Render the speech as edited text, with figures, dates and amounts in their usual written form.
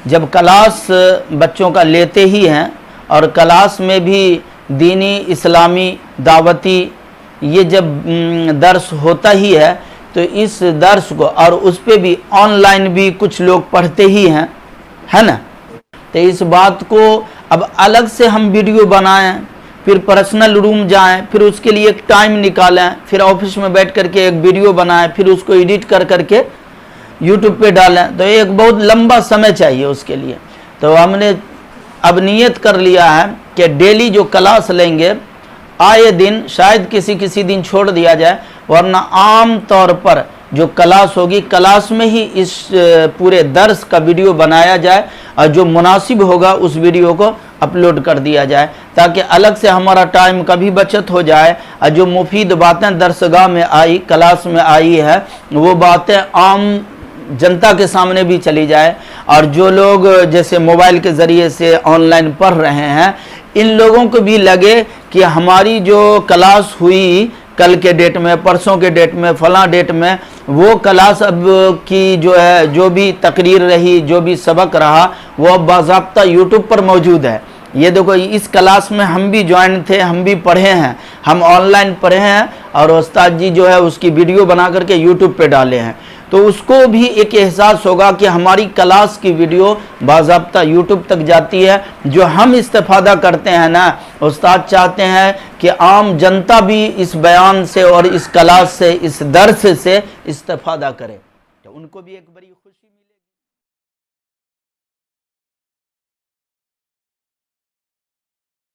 جب کلاس بچوں کا لیتے ہی ہیں اور کلاس میں بھی دینی اسلامی دعوتی یہ جب درس ہوتا ہی ہے تو اس درس کو اور اس پہ بھی آن لائن بھی کچھ لوگ پڑھتے ہی ہیں، ہے نا؟ تو اس بات کو اب الگ سے ہم ویڈیو بنائیں، پھر پرسنل روم جائیں، پھر اس کے لیے ایک ٹائم نکالیں، پھر آفس میں بیٹھ کر کے ایک ویڈیو بنائیں، پھر اس کو ایڈٹ کر کے یوٹیوب پہ ڈالیں، تو ایک بہت لمبا سمے چاہیے اس کے لیے۔ تو ہم نے اب نیت کر لیا ہے کہ ڈیلی جو کلاس لیں گے، آئے دن، شاید کسی دن چھوڑ دیا جائے، ورنہ عام طور پر جو کلاس ہوگی کلاس میں ہی اس پورے درس کا ویڈیو بنایا جائے اور جو مناسب ہوگا اس ویڈیو کو اپلوڈ کر دیا جائے، تاکہ الگ سے ہمارا ٹائم کا بھی بچت ہو جائے اور جو مفید باتیں درسگاہ میں آئی، کلاس میں آئی ہے، وہ باتیں عام جنتا کے سامنے بھی چلی جائے، اور جو لوگ جیسے موبائل کے ذریعے سے آن لائن پڑھ رہے ہیں ان لوگوں کو بھی لگے کہ ہماری جو کلاس ہوئی کل کے ڈیٹ میں، پرسوں کے ڈیٹ میں، فلاں ڈیٹ میں، وہ کلاس اب کی جو ہے، جو بھی تقریر رہی، جو بھی سبق رہا، وہ اب باضابطہ یوٹیوب پر موجود ہے۔ یہ دیکھو، اس کلاس میں ہم بھی جوائن تھے، ہم بھی پڑھے ہیں، ہم آن لائن پڑھے ہیں، اور استاد جی جو ہے اس کی ویڈیو بنا کر کے یوٹیوب پہ ڈالے ہیں، تو اس کو بھی ایک احساس ہوگا کہ ہماری کلاس کی ویڈیو باضابطہ یوٹیوب تک جاتی ہے۔ جو ہم استفادہ کرتے ہیں نا، استاد چاہتے ہیں کہ عام جنتا بھی اس بیان سے اور اس کلاس سے، اس درس سے استفادہ کرے، تو ان کو بھی ایک بڑی خوشی